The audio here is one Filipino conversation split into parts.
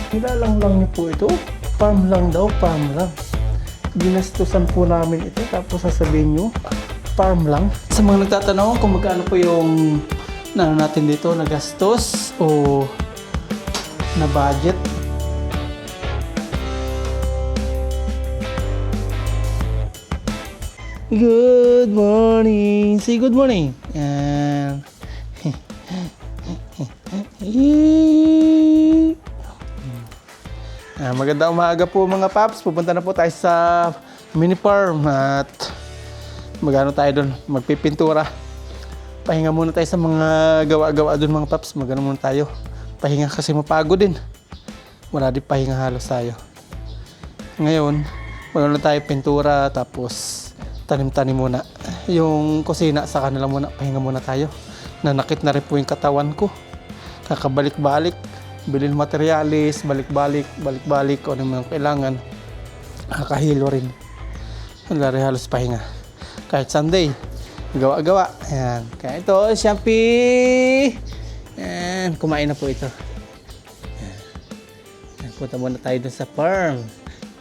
Nilalang lang niyo po ito. Farm lang daw, farm lang. Ginastusan po namin ito tapos sasabihin nyo, farm lang. Sa mga nagtatanong kung magkano po yung natin dito na gastos o na budget. Good morning! Say good morning! Yan. Magandang umaga po mga paps. Pupunta na po tayo sa mini farm at magano tayo doon, magpipintura. Pahinga muna tayo sa mga gawa-gawa doon mga paps. Magano muna tayo. Pahinga kasi mapagod din. Wala din pahinga halos tayo. Ngayon, magano tayo pintura tapos tanim-tanim muna. Yung kusina sa kanila muna, pahinga muna tayo. Nanakit na rin po yung katawan ko. Kakabalik-balik. Bilhin materialis, balik-balik, kung ano mga kailangan. Nakakahilo rin. Wala rin halos pahinga. Kahit Sunday, gawa-gawa. Ayan. Kaya ito, Shopee! Ayan, kumain na po ito. Ayan. Punta muna tayo dun sa farm.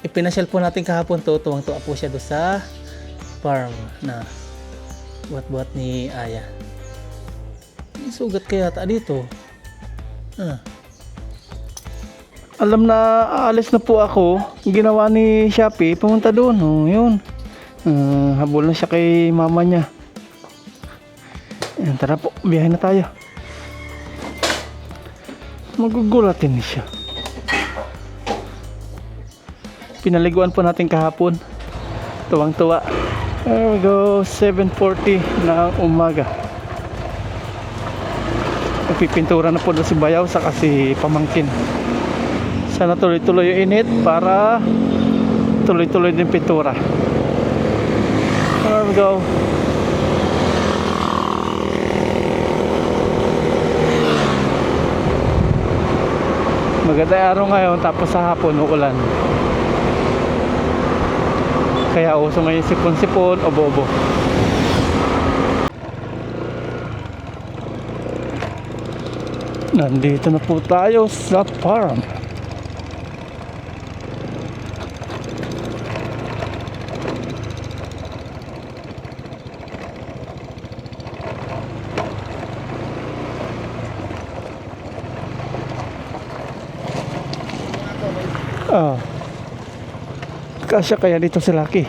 Ipinasyal po natin kahapon to. Tuwang-tuwa po siya dun sa farm na buhat-buhat ni Aya. May sugat kaya ta dito. Alam na aalis na po ako. Ginawa ni Shopee, pumunta doon. Oh, yun. Habol na siya kay mama niya. Ayan, tara po, biyahe na tayo. Magugulatin siya. Pinaliguan po natin kahapon. Tuwang-tuwa. There we go, 7:40 ng umaga. Nagpipintura na po doon si Bayaw sa kasi pamangkin. Sana tuloy-tuloy yung init para tuloy-tuloy din pintura. There we go. Maganda araw ngayon tapos sa hapon uulan. Kaya uso ngayon sipon-sipon, obo-obo. Nandito na po tayo sa farm. Kasya kaya dito si Lucky.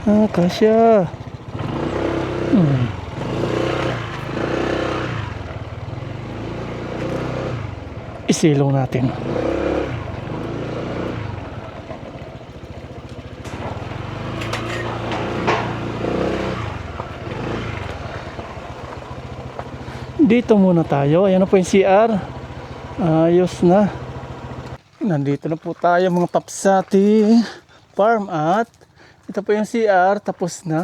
Kasya. Isilong natin. Dito muna tayo. Ayan na po yung CR. Ayos na. Nandito na po tayo mga paps sa ating farm at ito po yung CR, tapos na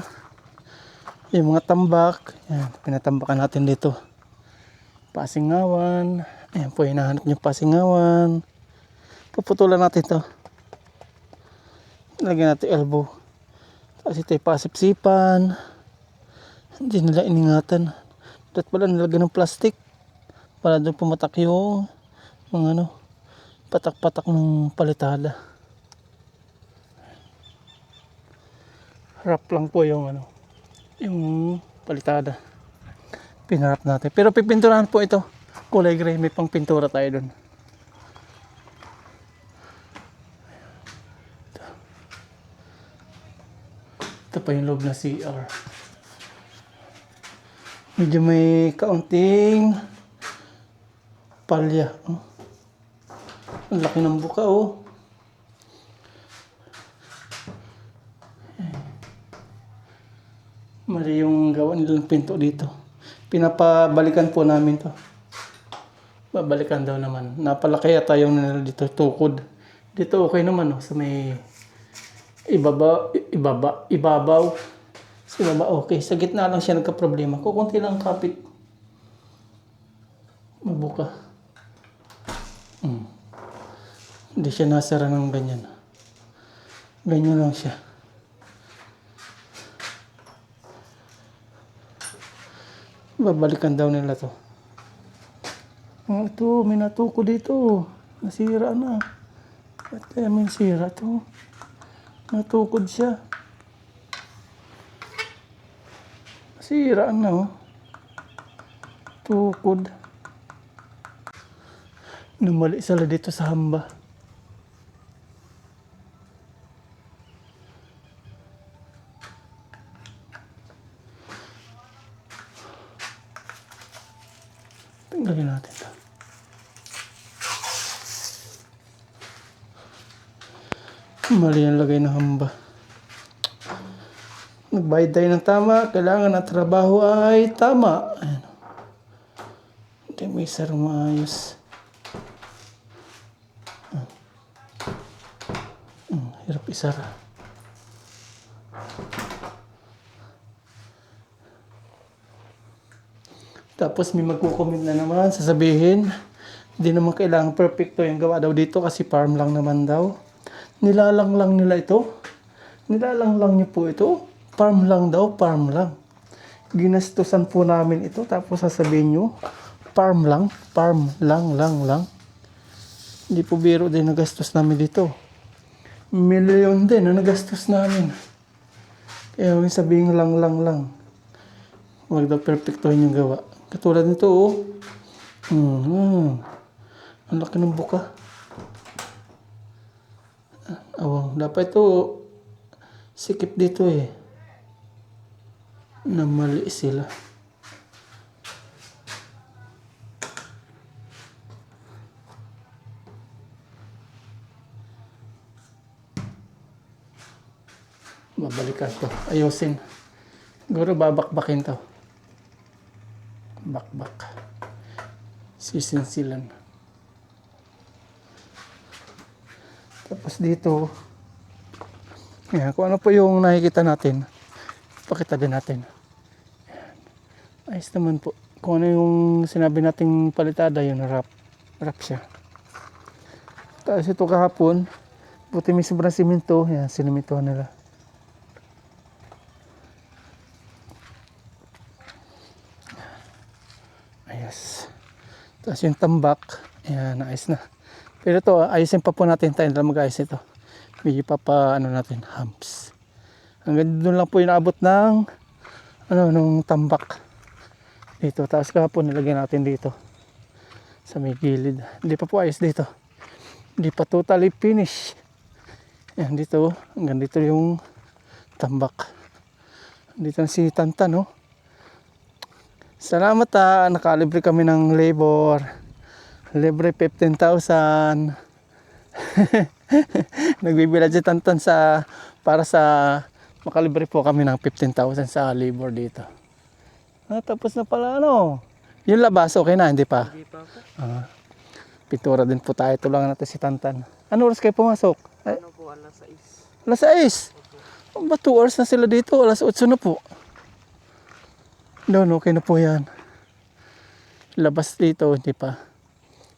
yung mga tambak. Ayan, pinatambakan natin dito. Pasingawan. Ayan po, hinahanap yung pasingawan. Puputulan natin to. Lagyan natin elbow. Tapos ito yung pasipsipan. Hindi nila iningatan. Dapat pala nilagyan ng plastic para doon pumatak yung mga patak-patak ng palitada. Harap lang po yung yung palitada. Pinarap natin. Pero pipinturahan po ito. Kulay gray, may pang pintura tayo doon. Ito pa yung loob na CR. Medyo may kaunting palya. Ang laki ng buka, oh. Mali yung gawa nilang pinto dito. Pinapabalikan po namin to. Babalikan daw naman. Napalaki yata yung nila dito, tukod. Dito okay naman, oh. Sa may ibabaw. Sa baba okay. Sa gitna lang siya nagka-problema. Kukunti lang kapit. Mabuka. Hindi siya nasara ng ganyan. Ganyan lang siya. Babalikan daw nila to. Ito, may natuko dito. Nasira na. Ba't kaya may sira to? Natukod siya. Nasira na oh. Tukod. Namali sila dito sa hamba. Tanggalin natin ito. Mali ang lagay ng hamba. Nagbayad tayo ng tama. Kailangan ang trabaho ay tama. Ayan. Hindi may sarang maayos. Hirap isara. Tapos may magkukomment na naman, sasabihin, hindi naman kailangan perfecto yung gawa daw dito kasi farm lang naman daw. Nilalang lang nila ito. Nilalang lang niyo po ito. Farm lang daw, farm lang. Ginastusan po namin ito, tapos sasabihin nyo, farm lang lang. Hindi po biro din nagastos namin dito. Milyon din na nagastos namin. Kaya huwag sabihin lang. Huwag daw perfectohin yung gawa. Katulad nito, oh. Ang laki ng buka. Awang, dapat ito, sikip dito eh. Namali sila. Babalikan ko. Ayusin. Siguro babakbakin to. Bakbak. Sisinsilan. Tapos dito, yan, kung ano po yung nakikita natin, pakita din natin. Yan. Ayos naman po. Kung ano yung sinabi nating palitada, yun, wrap siya. Tapos ito kahapon, buti may sobrang simento, yan, sinimentohan nila. Ayos. Tapos yung tambak, ayan, ayos na. Pero ito, ayusin pa po natin tayo na mag-ayos ito. Medyo pa ano natin, humps. Hanggang doon lang po inaabot ng nung tambak. Dito, tapos kahapon nilagyan natin dito. Sa may gilid. Hindi pa po ayos dito. Hindi pa totally finish. Ayan, dito, hanggang dito yung tambak. Dito na si Tantan, no? Salamat nakalibre kami ng labor. Libre 15,000. Nagbibilad si Tantan para sa makalibre po kami ng 15,000 sa labor dito. Tapos na pala yung labas okay na, hindi pa? Hindi pa po. Pintura din po tayo. Tulangan natin si Tantan. Ano oras kayo pumasok? Ano po, alas 6. Alas 6? Ba 2 hours na sila dito? Alas 8 na po. Okay na po yan. Labas dito, hindi pa.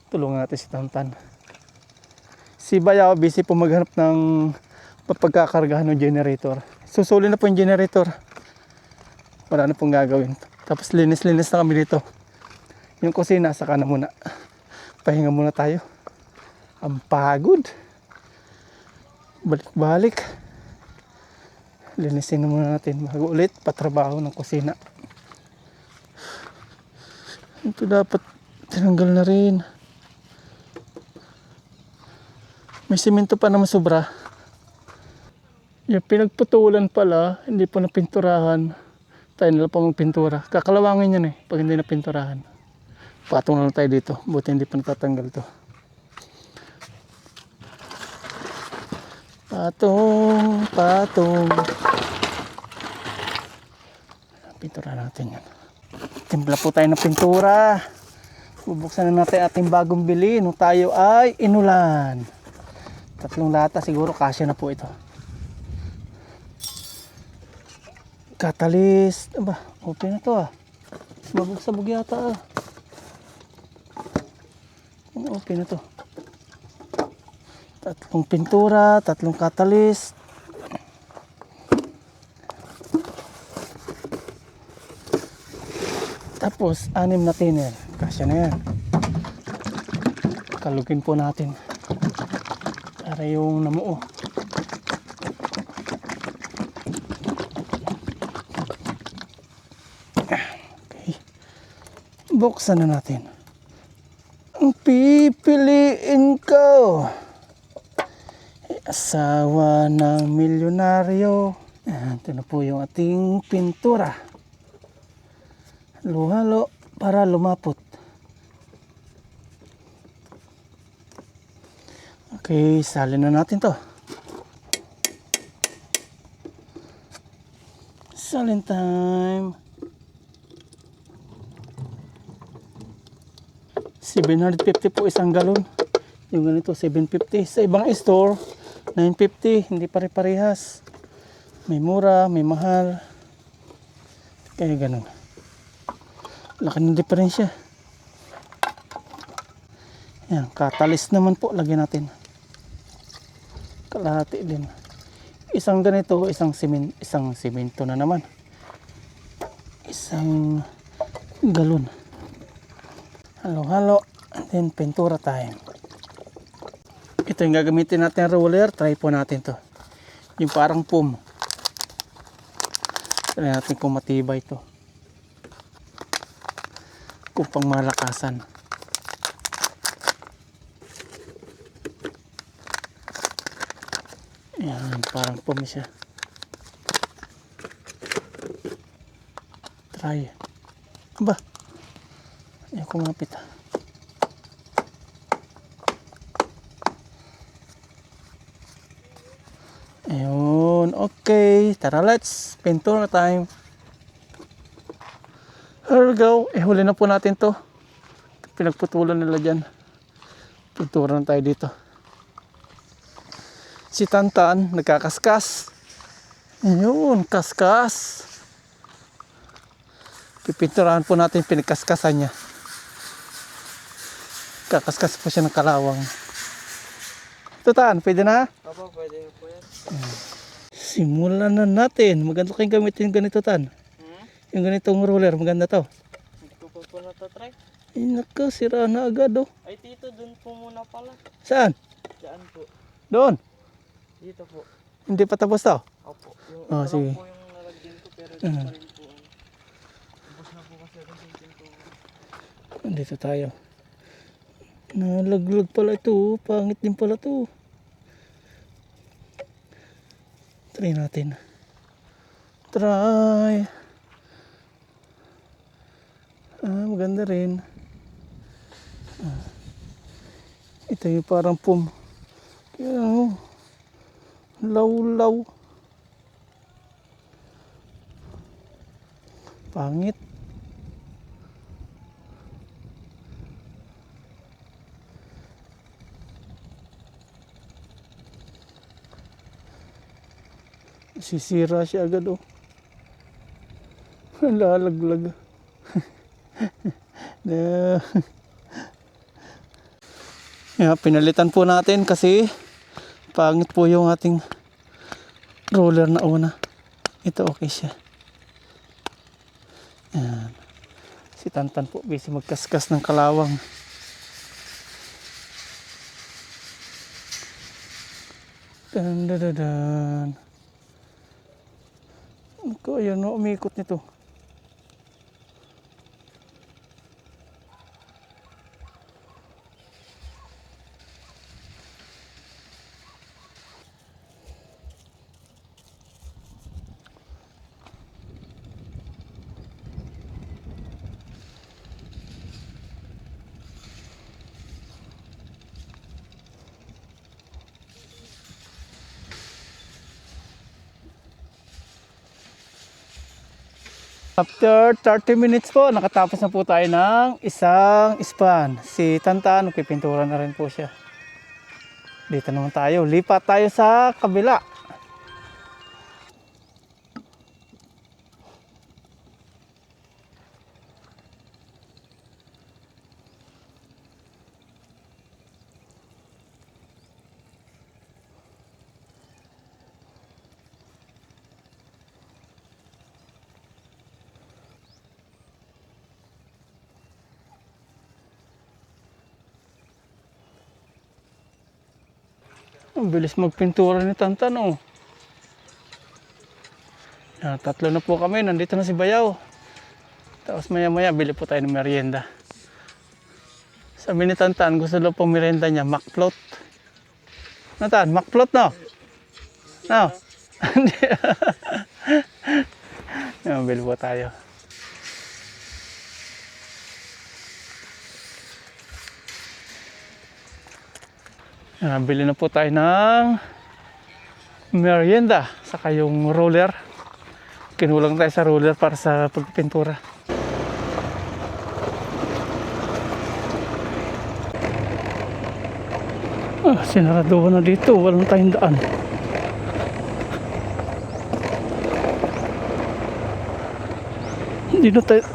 Tulungan natin si Tantan. Si Bayaw, busy po maghanap ng pagkakargahan ng generator. Susuli na po yung generator. Wala na pong gagawin. Tapos linis-linis na kami dito. Yung kusina, saka na muna. Pahinga muna tayo. Ang pagod. Balik-balik. Linisin na muna natin. Bago ulit, patrabaho ng kusina. Ito dapat tinanggal na rin. May simento pa naman sobra. Yung pinagputulan pala, hindi po napinturahan. Tayo nila pa magpintura. Kakalawangin yan pag hindi napinturahan. Patong na lang tayo dito. Buti hindi pa natatanggal to. Patong. Pintura natin yan. Timpla po tayo ng pintura. Bubuksan na natin ating bagong bili nung tayo ay inulan. 3 lata siguro kasya na po ito. Catalyst. Aba, open na to Sabog yata Okay na to. 3 pintura, 3 catalyst. Tapos 6 na thinner. Kasya na yan. Kalugin po natin. Para yung namuo. Okay. Buksan na natin. Ang pipiliin ko. Asawa ng milyonaryo. Ayan, ito na po yung ating pintura. Halo-halo para lumapot. Okay, salin na natin to. Salin time. 750 po isang galon. Yung ganito 750. Sa ibang store 950. Hindi pare-parehas. May mura, may mahal. Kaya ganun. Laki ng diferensya. Yan, catalyst naman po lagyan natin. Kalahati din. Isang ganito, isang simento na naman. Isang galon. Halo-halo. And then pintura time. Ito yung gagamitin natin roller. Try po natin to. Yung parang foam. Try natin kung matibay to. Kung pang malakasan. Ayan, parang foam siya. Try. Aba. Ayaw kumapit ah. Ayun, okay. Tara, let's pintura time. Here we go. Huli na po natin to. Pinagputulan nila dyan. Pintura na tayo dito. Si Tantan, nagkakaskas. Ayun, kaskas. Pipinturahan po natin pinagkaskasan niya. Kakaskas po siya ng kalawang. Ito Tan, pwede na? Opo, pwede na po yan. Simulan na natin. Maganda kayong gamitin yung ganito Tan. Yung ganitong roller, maganda to. Hindi ko po natatry. Ay naka, sira na agad oh. Ay tito, dun po muna pala. Saan? Diyan po. Doon. Dito po. Hindi pa tapos to. Opo. Yung Oh, ito sige. lang po yung nalagyan ko pero ito pa rin po. Ubus na po kasi ako sa pinto. Dito tayo. Nalaglag pala ito. Pangit din pala ito. Try natin. Try. Maganda rin. Ito yung parang foam. Kaya law-law. Pangit. Sisira siya agad oh. Lalaglag. Pinalitan po natin kasi pangit po yung ating roller na una. Ito okay siya. Yan. Si Tantan po busy magkaskas ng kalawang. Dan dan dan dan. Ako, ayan o, umikot nito. After 30 minutes po, nakatapos na po tayo ng isang span. Si Tantan, nagpipintura na rin po siya. Dito naman tayo. Lipat tayo sa kabila. Ang bilis magpintura ni Tantan, oh. Tatlo na po kami. Nandito na si Bayaw. Tapos maya-maya, bili po tayo ng merienda. Sabi ni Tantan, gusto daw pong merienda niya, McFloat. Tantan, McFloat, no? No? Hindi. Bili po tayo. Bili na po tayo ng merienda. Saka yung roller. Kinulang tayo sa roller para sa pagpintura. Sinaraduhan na dito. Walang tayong daan.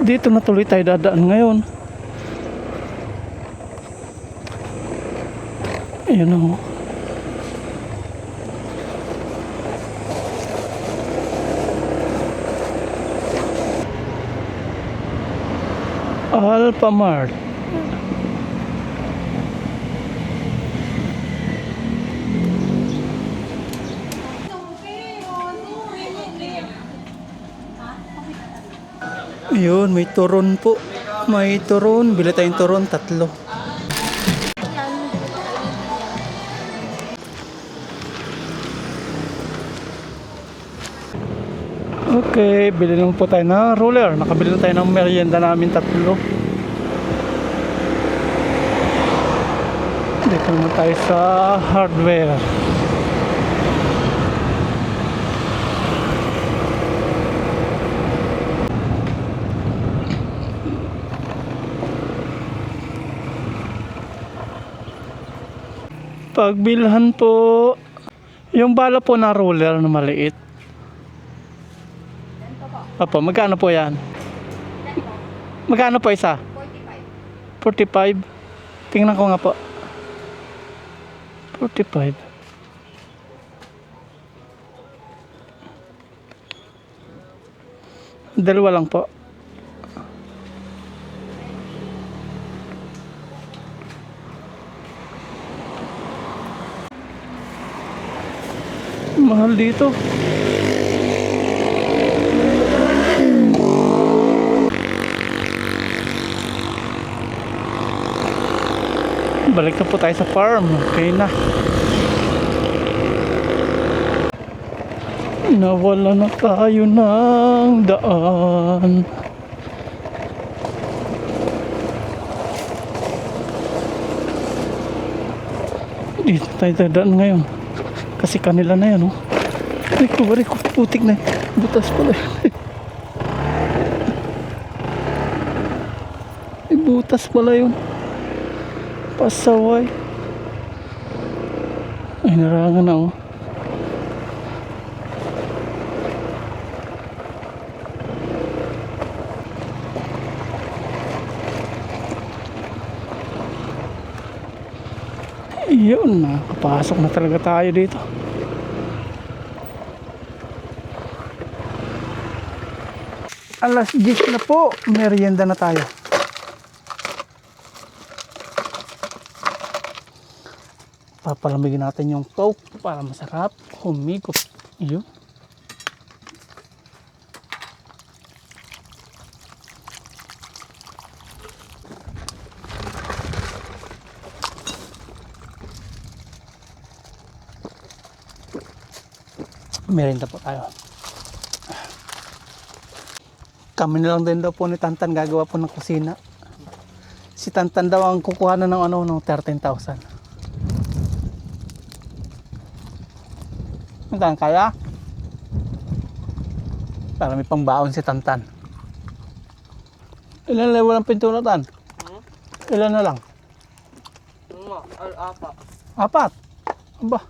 Dito na tuloy tayo dadaan ngayon. Ayan o. Alphamart. Ayun, may turon po. May turon. Bili tayong turon, 3. Okay, bili naman po tayo ng roller. Nakabili na tayo ng merienda namin 3. Dito naman tayo sa hardware. Pagbilhan po yung bala po na roller na maliit. Apo, magkano po yan? Magkano po isa? 45. 45? Tingnan ko nga po. 45. Dalawa lang po. Mahal dito. Balik na po tayo sa farm. Okay na. Nawala na tayo ng daan. Dito tayo dadaan ngayon. Kasi kanila na yan, oh. Bari ko, putik na. Butas pala. Butas pala yun. Pasaway. Ay, narangan na, oh. Yun, nakapasok na talaga tayo dito. Alas 10 na po, merienda na tayo. Papalamigin natin yung Coke para masarap humigop. Yun. Merienda po tayo. Kami na lang din daw po ni Tantan gagawa po ng kusina. Si Tantan daw ang kukuha na ng ng 13,000. Tantan, kaya? Para may pangbaon si Tantan. Ilan level ang pintura, Tan? Ilan na lang? Apat. 4? Aba,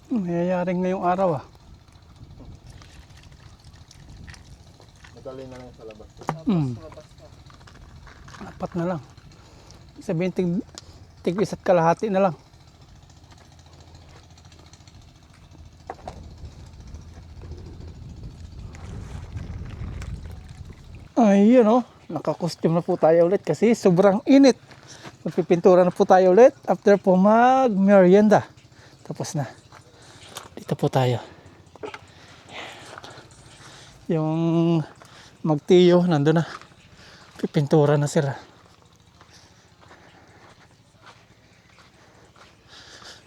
mayayaring ngayong araw, ah. Madali na lang sa labas. Apat na lang. Sabihin, tig 1 kalahati na lang. Ayun, oh. Naka-costume na po tayo ulit kasi sobrang init. Magpipintura na po tayo ulit after po mag-merienda. tapos na. Dito po tayo. Yung magtiyo, nandun na. Pipintura na sila.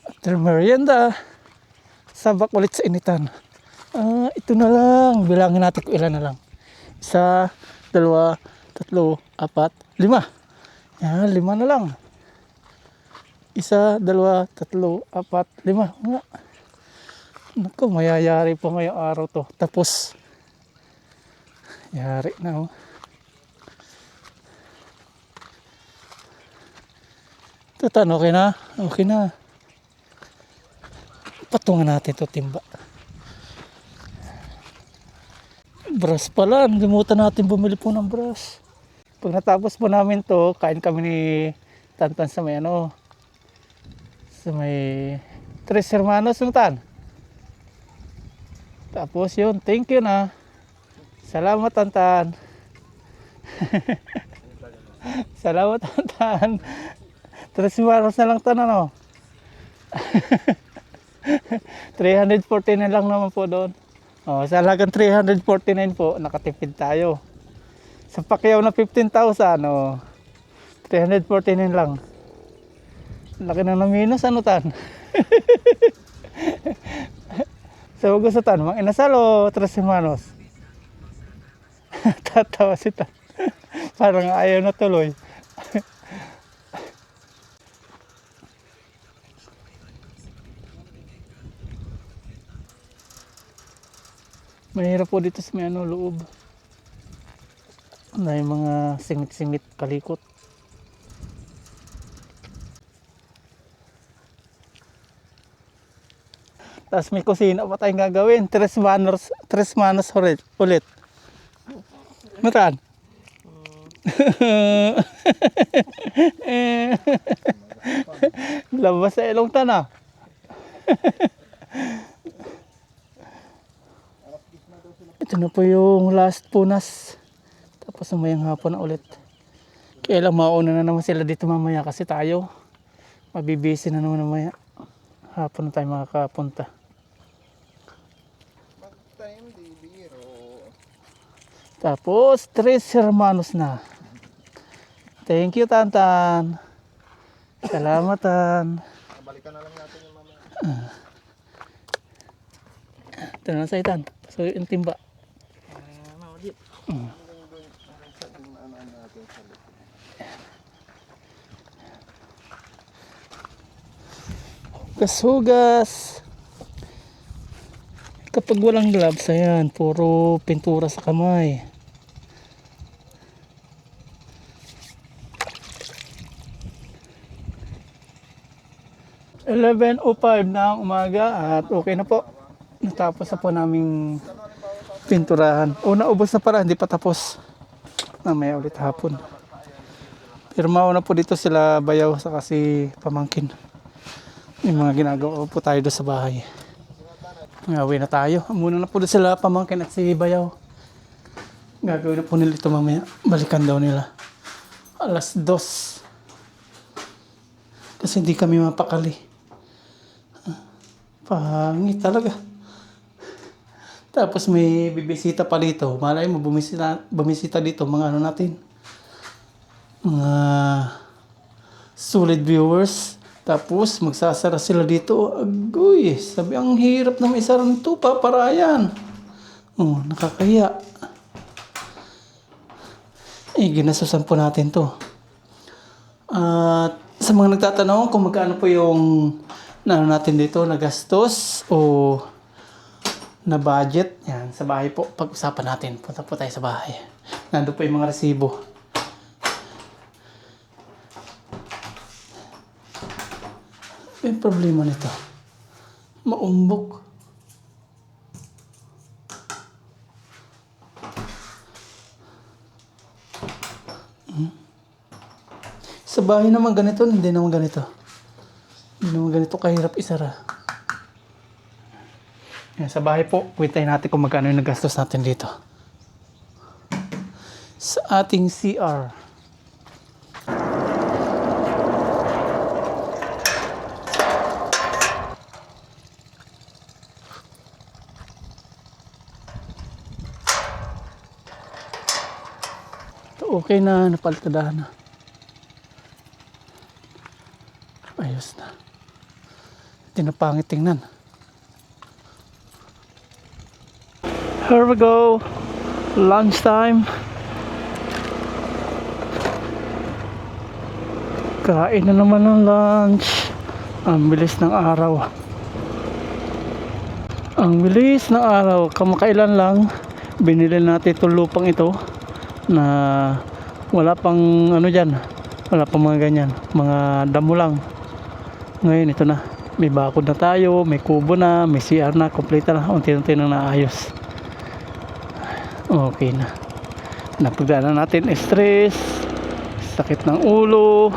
After merienda, sabak ulit sa initan. Ito na lang. Bilangin natin kung ilan na lang. 1, 2, 3, 4, 5. Yan, 5 na lang. 1, 2, 3, 4, 5. Nga. Naku, mayayari po ngayong araw to. Tapos, yari na oh. Tutan, okay na? Okay na. Patungan natin to timba. Brush pala. Nalimutan natin bumili po ng brush. Pag natapos po namin to, kain kami ni Tantan sa may ano. Sa may Tres Hermanos, no Tan? Tapos yun, thank you na. Salamat Tantan. Salamat Tantan. Tres Hermanos na lang Tan ano. 349 lang naman po doon. Sa halagang 349 po, nakatipid tayo. Sa pakyaw na 15,000, 349 lang. Laki na ng minus, ano Tan? So gusto Tan, mang inasal o Tres Hermanos? Tatawa si Tan. Parang ayaw na tuloy. Mahirap po dito sa may loob. May mga singit-singit kalikot. Tapos may kusina pa tayong gagawin. Tres manos ulit. Matan? Labas sa ilong Tan. Ito na po yung last punas. Tapos mamayang hapon na ulit. Kaya lang mauna na naman sila dito mamaya kasi tayo mabibisi na naman mamaya. Hapon na tayo makakapunta. Time di biro. Tapos Tres Hermanos na. Thank you Tantan. Salamat Tan. Balikan na lang natin yung mamaya. Ito na sa Tan. So yung timba. Maudip. Hugas. Kapag walang gloves, ayan, puro pintura sa kamay. "11:05 na umaga at okay na po. Natapos na po naming pinturahan. Una ubos na pala, hindi pa tapos. Mamaya ulit hapon. Pero mauna po dito sila Bayaw sa kasi pamangkin. Yung mga ginagawa po tayo doon sa bahay. Ngawi na tayo. Muna na po doon sila pamangkin at si Bayaw. Gagawin na po nila ito mamaya. Balikan daw nila. 2:00. Kasi hindi kami mapakali. Pangit talaga. Tapos may bibisita pa dito. Malay mo, bumisita dito. Mga ano natin. Mga solid viewers. Tapos magsasara sila dito. Agoy, sabi ang hirap na may sara nito. Paparayan. Nakakahiya. Ginasusan po natin to. At sa mga nagtatanong kung magkano po yung natin dito, nagastos o na budget, yan, sa bahay po, pag-usapan natin. Punta po tayo sa bahay. Nandun po yung mga resibo. Yung problema nito, maumbok. Sa bahay naman ganito, hindi naman ganito. Hindi naman ganito kahirap isara. Yan, sa bahay po, kwentahin natin kung magkano yung nagastos natin dito. Sa ating CR. Okay na, napaltadahan na. Ayos na. Hindi na pangit tingnan. Here we go. Lunchtime. Kain na naman ng lunch. Ang bilis ng araw. Ang bilis ng araw. Kamakailan lang binili natin itong lupang ito na wala pang ano dyan. Wala pang mga ganyan. Mga damo lang. Ngayon ito na. May bakod na tayo. May kubo na. May CR na. Complete na. Unti-unti nang naayos. Okay na. Napagdaanan natin stress. Sakit ng ulo.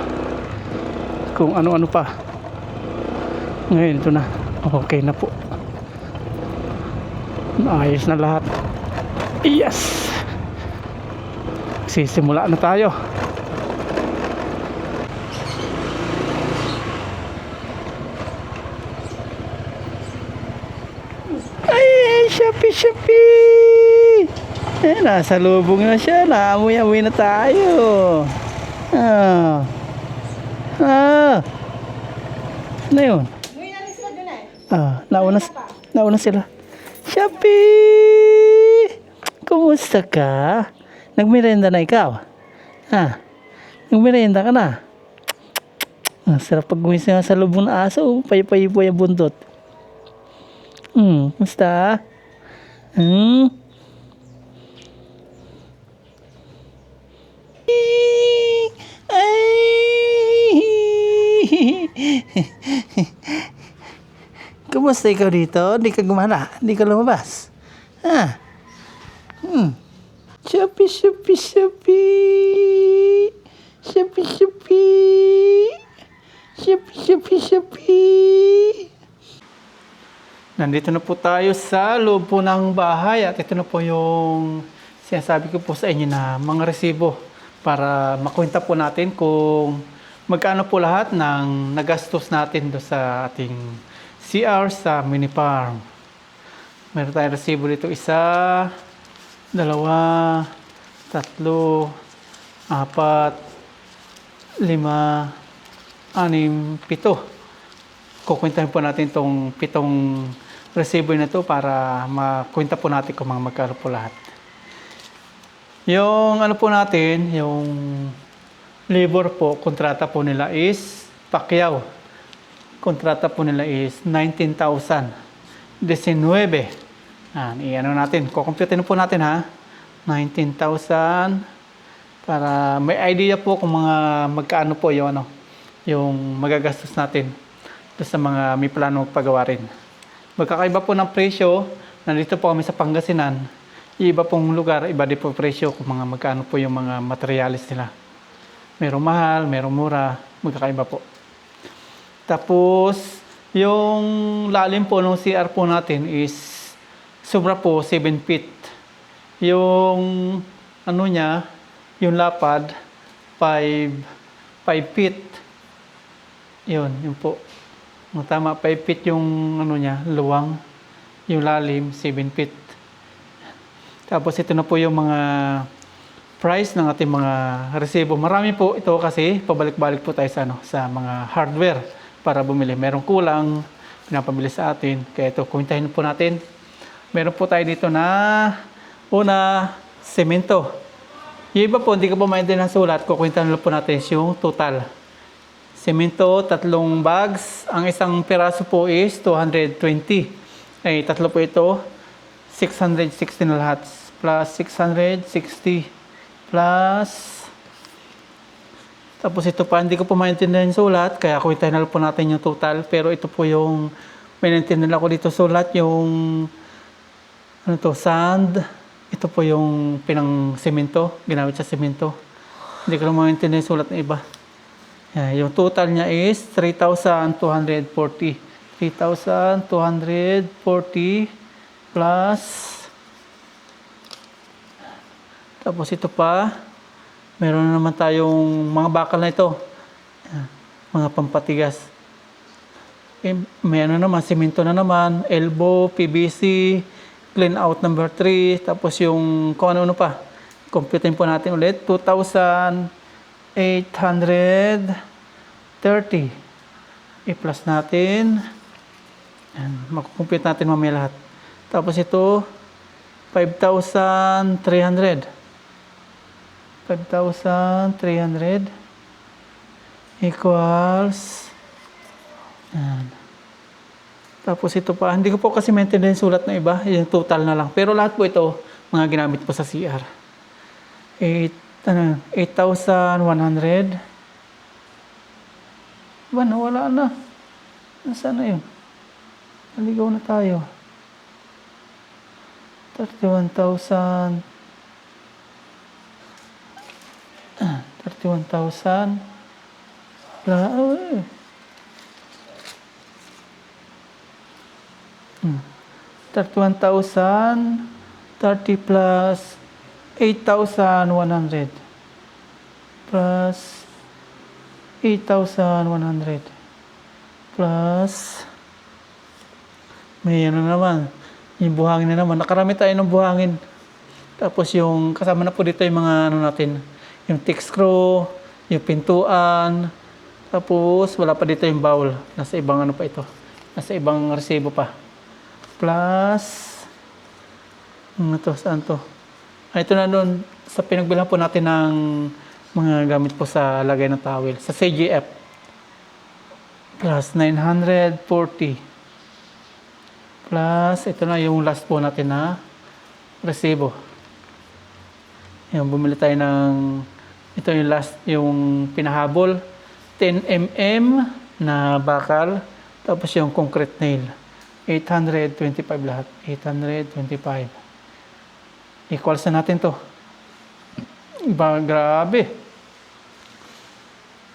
Kung ano-ano pa. Ngayon ito na. Okay na po. Ayos na lahat. Yes! Sisimula na tayo. Ay! Shopee! Nasa lubong na siya. Naamoy-amoy na tayo. Ano yun? Nauna sila. Shopee! Kumusta ka? Nagmerenda na ikaw? Nagmerenda ka na? Ang sarap pag gumising sa lubong na aso. Pay-pay po yung buntot. Kumusta? Kumusta ikaw dito? Hindi ka gumana? Hindi ka lumabas? Shopee! Nandito na po tayo sa loob po ng bahay at ito na po yung sinasabi ko po sa inyo na mga resibo para makwenta po natin kung magkano po lahat ng nagastos natin do sa ating CR sa mini farm. Meron tayong resibo dito, 1, 2, 3, 4, 5, 6, 7. Kukwentahin po natin itong 7 resibo na to para makwenta po natin kung magkano po lahat. Yung ano po natin, yung labor po, kontrata po nila is Pacquiao. Kontrata po nila is 19,000. 19. I-ano natin, kukumputin po natin ha. 19,000 para may idea po kung magkaano po yung yung magagastos natin sa mga may plano pagawa rin. Magkakaiba po ng presyo. Nandito po kami sa Pangasinan. Iba pong lugar, iba din po presyo kung magkano po yung mga materialis nila. Merong mahal, merong mura, magkakaiba po. Tapos, yung lalim po ng CR po natin is sobra po 7 feet. Yung ano niya, yung lapad 5 feet. Yun po. Tama, 5 feet yung ano niya, luwang. Yung lalim 7 feet. Tapos ito na po yung mga price ng ating mga resibo. Marami po ito kasi pabalik-balik po tayo sa mga hardware para bumili. Merong kulang, pinapabili sa atin. Kaya ito, kuwintahin po natin. Meron po tayo dito na una, semento. Yung iba po, hindi ko po maintindihan ng sulat. Kukwintahin po natin yung total. Semento, 3 bags. Ang isang piraso po is 220. Ay, 3 po ito. 660 na lahat. Plus 660. Plus. Tapos ito pa, hindi ko po maintindihan yung sulat. Kaya kuwintahin na po natin yung total. Pero ito po yung, may naintindihan ako dito sulat. Yung, sand. Ito po yung pinang semento. Ginamit sa semento. Hindi ko lang maintindihan yung sulat na iba. Yung total niya is 3,240. 3,240 plus. Tapos ito pa. Meron na naman tayong mga bakal na ito. Mga pampatigas. May ano naman, semento na naman. Elbow, PVC, clean out number 3. Tapos yung kung ano pa. Computein po natin ulit. 2,830. I-plus natin. Yan. Makukompute natin mamaya lahat. Tapos ito, 5,300. 5,300 equals. Yan. Tapos ito pa, hindi ko po kasi maintindihan yung sulat na iba, yung total na lang. Pero lahat po ito, mga ginamit po sa CR. 8,100. Ba, nawala na. Nasaan na yun? Naligaw na tayo. 31,000. 31,000. 31,000. 30 plus 8,100. Plus 8,100. Plus may ano naman. Yung buhangin na naman. Nakarami tayo ng buhangin. Tapos yung kasama na po dito yung mga ano natin. Yung thick screw, yung pintuan. Tapos wala pa dito yung bowl. Nasa ibang ano pa ito. Nasa ibang resibo pa. Plus ano to? Saan to? Ito na doon sa pinagbilhan po natin ng mga gamit po sa lagay ng towel. Sa CGF. Plus 940. Plus, ito na yung last po natin na resibo. Yung bumili tayo ng, ito yung last, yung pinahabol. 10 mm na bakal. Tapos yung concrete nail. 825 lahat. 825. Equals na natin to. Iba, grabe.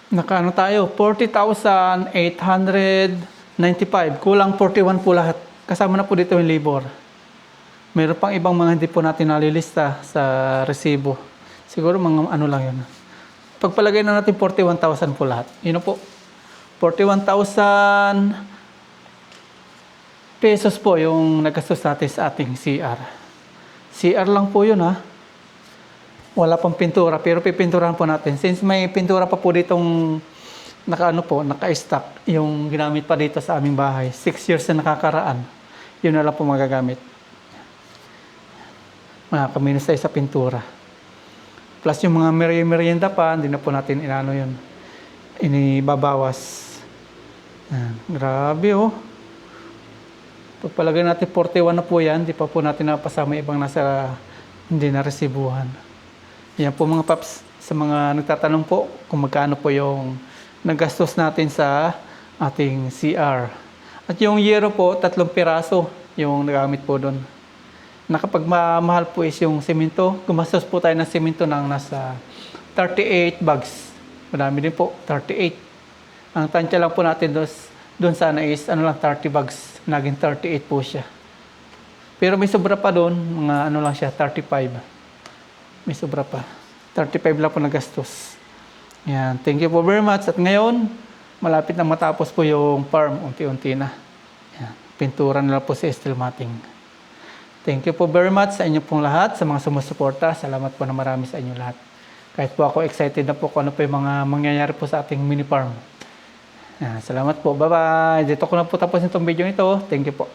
Nakaano tayo? 40,895. Kulang 41 po lahat. Kasama na po dito yung labor. Meron pang ibang mga hindi po natin nalilista sa resibo. Siguro mga ano lang yun. Pagpalagay na natin 41,000 po lahat. Yun na po. 41,000 pesos po yung nagastos natin sa ating CR. CR lang po yun ha. Wala pang pintura pero pipinturahan po natin. Since may pintura pa po ditong naka-stock yung ginamit pa dito sa aming bahay. 6 years na nakakaraan. Yun na lang po magagamit. Makakaminos tayo sa pintura. Plus yung mga merienda pa, hindi na po natin inano yun. Inibabawas. Yan. Grabe oh. Pagpalagay natin 41 na po yan, di pa po natin napasama ibang nasa hindi na resibuhan. Yan po mga paps, sa mga nagtatanong po kung magkano po yung nagastos natin sa ating CR. At yung yero po, 3 piraso yung nagamit po doon. Nakapagmahal po is yung semento. Gumastos po tayo ng semento ng nasa 38 bags. Madami din po, 38. Ang tansya lang po natin doon sana is ano lang 30 bags. Naging 38 po siya. Pero may sobra pa doon, mga ano lang siya, 35. May sobra pa. 35 lang po nagastos. Yan, thank you po very much. At ngayon, malapit na matapos po yung farm, unti-unti na. Yan, pintura na lang po sa steel matting. Thank you po very much sa inyo pong lahat, sa mga sumusuporta. Salamat po na marami sa inyo lahat. Kahit po ako excited na po kung ano po yung mga mangyayari po sa ating mini farm. Salamat po. Bye-bye. Dito ko na po tapos itong video ito. Thank you po.